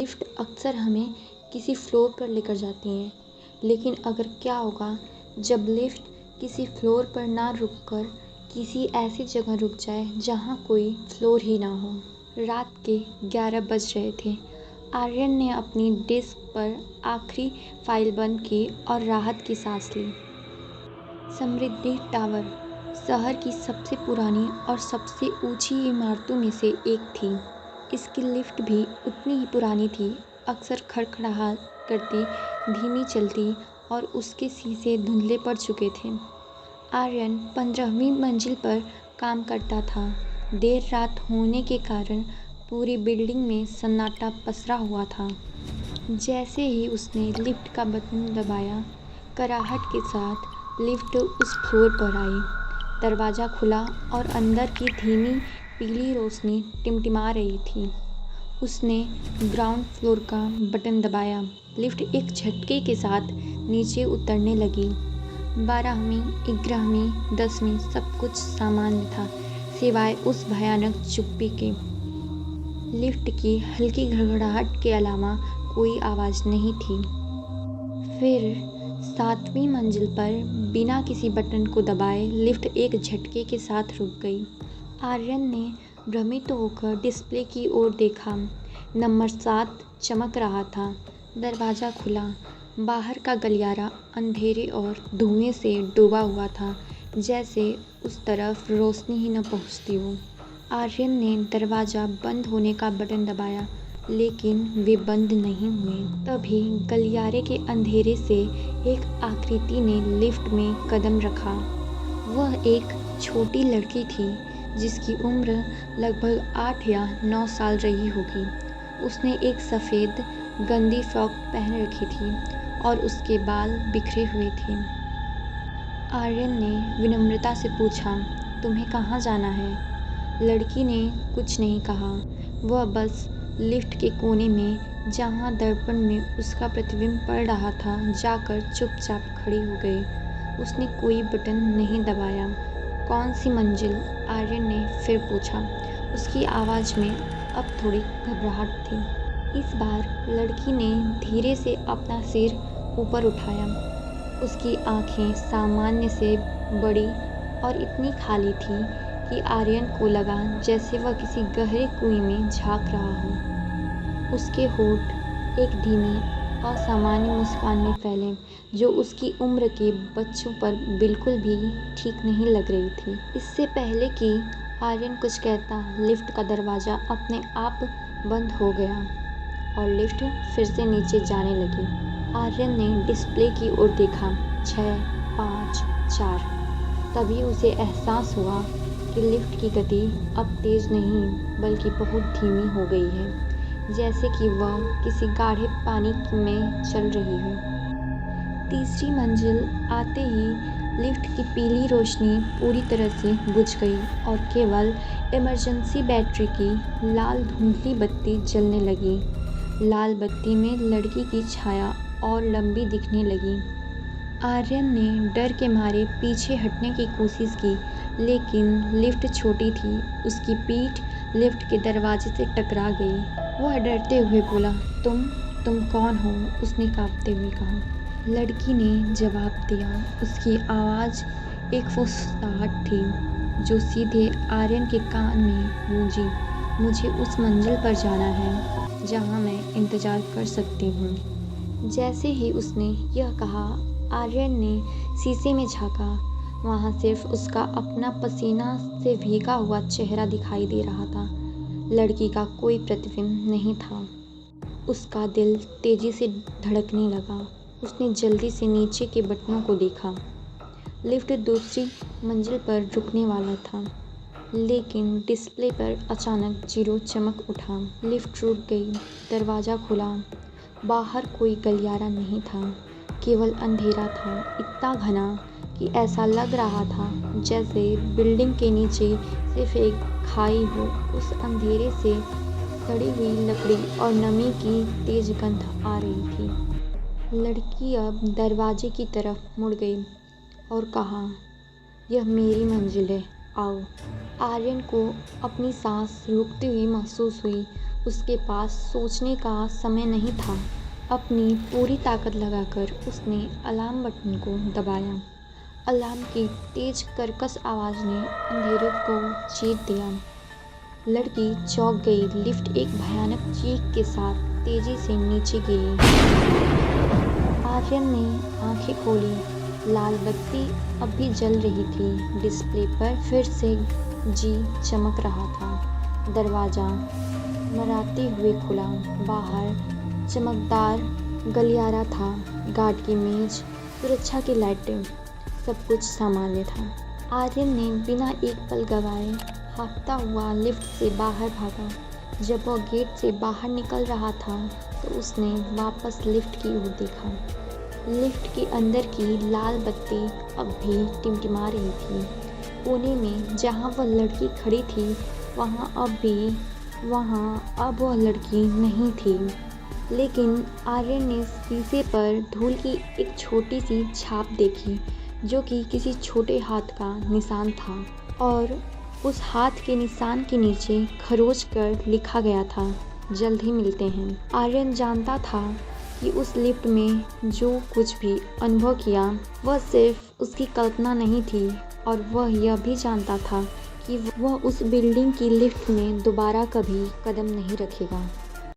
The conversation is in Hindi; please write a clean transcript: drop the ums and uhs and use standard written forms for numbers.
लिफ्ट अक्सर हमें किसी फ्लोर पर लेकर जाती हैं, लेकिन अगर क्या होगा जब लिफ्ट किसी फ्लोर पर ना रुककर किसी ऐसी जगह रुक जाए जहाँ कोई फ्लोर ही ना हो। रात के 11 बज रहे थे। आर्यन ने अपनी डेस्क पर आखिरी फाइल बंद की और राहत की सांस ली। समृद्धि टावर शहर की सबसे पुरानी और सबसे ऊंची इमारतों में से एक थी। इसकी लिफ्ट भी उतनी ही पुरानी थी, अक्सर खड़खड़ाहट करती, धीमी चलती और उसके शीशे धुंधले पड़ चुके थे। आर्यन 15वीं मंजिल पर काम करता था। देर रात होने के कारण पूरी बिल्डिंग में सन्नाटा पसरा हुआ था। जैसे ही उसने लिफ्ट का बटन दबाया, कराहट के साथ लिफ्ट उस फ्लोर पर आई। दरवाज़ा खुला और अंदर की धीमी पीली रोशनी टिमटिमा रही थी। उसने ग्राउंड फ्लोर का बटन दबाया। लिफ्ट एक झटके के साथ नीचे उतरने लगी। 12वीं, 11वीं, 10वीं सब कुछ सामान्य था, सिवाय उस भयानक चुप्पी के। लिफ्ट की हल्की घड़घड़ाहट के अलावा कोई आवाज़ नहीं थी। फिर 7वीं मंजिल पर बिना किसी बटन को दबाए लिफ्ट एक झटके के साथ रुक गई। आर्यन ने भ्रमित होकर डिस्प्ले की ओर देखा। नंबर 7 चमक रहा था। दरवाज़ा खुला। बाहर का गलियारा अंधेरे और धुएं से डूबा हुआ था, जैसे उस तरफ रोशनी ही न पहुंचती हो। आर्यन ने दरवाज़ा बंद होने का बटन दबाया, लेकिन वे बंद नहीं हुए। तभी गलियारे के अंधेरे से एक आकृति ने लिफ्ट में कदम रखा। वह एक छोटी लड़की थी, जिसकी उम्र लगभग 8 या 9 साल रही होगी। उसने एक सफ़ेद गंदी फ्रॉक पहन रखी थी और उसके बाल बिखरे हुए थे। आर्यन ने विनम्रता से पूछा, तुम्हें कहाँ जाना है? लड़की ने कुछ नहीं कहा। वह बस लिफ्ट के कोने में, जहाँ दर्पण में उसका प्रतिबिंब पड़ रहा था, जाकर चुपचाप खड़ी हो गई। उसने कोई बटन नहीं दबाया। कौन सी मंजिल? आर्यन ने फिर पूछा। उसकी आवाज़ में अब थोड़ी घबराहट थी। इस बार लड़की ने धीरे से अपना सिर ऊपर उठाया। उसकी आंखें सामान्य से बड़ी और इतनी खाली थी कि आर्यन को लगा जैसे वह किसी गहरे कुएं में झांक रहा हो। उसके होंठ एक धीमी असामान्य मुस्कान में फैले, जो उसकी उम्र के बच्चों पर बिल्कुल भी ठीक नहीं लग रही थी। इससे पहले कि आर्यन कुछ कहता, लिफ्ट का दरवाज़ा अपने आप बंद हो गया और लिफ्ट फिर से नीचे जाने लगी। आर्यन ने डिस्प्ले की ओर देखा। 6, 5, 4। तभी उसे एहसास हुआ कि लिफ्ट की गति अब तेज़ नहीं बल्कि बहुत धीमी हो गई है, जैसे कि वह किसी गाढ़े पानी में चल रही हो। तीसरी मंजिल आते ही लिफ्ट की पीली रोशनी पूरी तरह से बुझ गई और केवल इमरजेंसी बैटरी की लाल धुंधली बत्ती जलने लगी। लाल बत्ती में लड़की की छाया और लंबी दिखने लगी। आर्यन ने डर के मारे पीछे हटने की कोशिश की, लेकिन लिफ्ट छोटी थी। उसकी पीठ लिफ्ट के दरवाजे से टकरा गई। वह डरते हुए बोला, तुम कौन हो? उसने कांपते हुए कहा। लड़की ने जवाब दिया। उसकी आवाज़ एक फुसफुसाहट थी, जो सीधे आर्यन के कान में गूंजी। मुझे उस मंजिल पर जाना है जहाँ मैं इंतज़ार कर सकती हूँ। जैसे ही उसने यह कहा, आर्यन ने शीशे में झांका। वहाँ सिर्फ उसका अपना पसीना से भीगा हुआ चेहरा दिखाई दे रहा था। लड़की का कोई प्रतिबिंब नहीं था। उसका दिल तेज़ी से धड़कने लगा। उसने जल्दी से नीचे के बटनों को देखा। लिफ्ट दूसरी मंजिल पर रुकने वाला था, लेकिन डिस्प्ले पर अचानक 0 चमक उठा। लिफ्ट रुक गई। दरवाज़ा खुला। बाहर कोई गलियारा नहीं था, केवल अंधेरा था, इतना घना कि ऐसा लग रहा था जैसे बिल्डिंग के नीचे सिर्फ एक खाई हो। उस अंधेरे से सड़ी हुई लकड़ी और नमी की तेज गंध आ रही थी। लड़की अब दरवाजे की तरफ मुड़ गई और कहा, यह मेरी मंजिल है, आओ। आर्यन को अपनी सांस रुकती हुई महसूस हुई। उसके पास सोचने का समय नहीं था। अपनी पूरी ताकत लगाकर उसने अलार्म बटन को दबाया। अलार्म की तेज कर्कश आवाज़ ने अंधेरे को चीर दिया। लड़की चौंक गई। लिफ्ट एक भयानक चीख के साथ तेजी से नीचे गिरी। आर्यन ने आंखें खोली। लाल बत्ती अब भी जल रही थी। डिस्प्ले पर फिर से जी चमक रहा था। दरवाज़ा मराते हुए खुला। बाहर चमकदार गलियारा था। गार्ड की मेज, सुरक्षा की लाइटें, सब कुछ सामान्य था। आर्यन ने बिना एक पल गवाए हाँफता हुआ लिफ्ट से बाहर भागा। जब वह गेट से बाहर निकल रहा था तो उसने वापस लिफ्ट की ओर देखा। लिफ्ट के अंदर की लाल बत्ती अब भी टिमटिमा रही थी। कोने में जहाँ वह लड़की खड़ी थी वहाँ अब वह लड़की नहीं थी। लेकिन आर्यन ने शीशे पर धूल की एक छोटी सी छाप देखी जो कि किसी छोटे हाथ का निशान था और उस हाथ के निशान के नीचे खरोच कर लिखा गया था, जल्द ही मिलते हैं। आर्यन जानता था कि उस लिफ्ट में जो कुछ भी अनुभव किया वह सिर्फ उसकी कल्पना नहीं थी और वह यह भी जानता था कि वह उस बिल्डिंग की लिफ्ट में दोबारा कभी कदम नहीं रखेगा।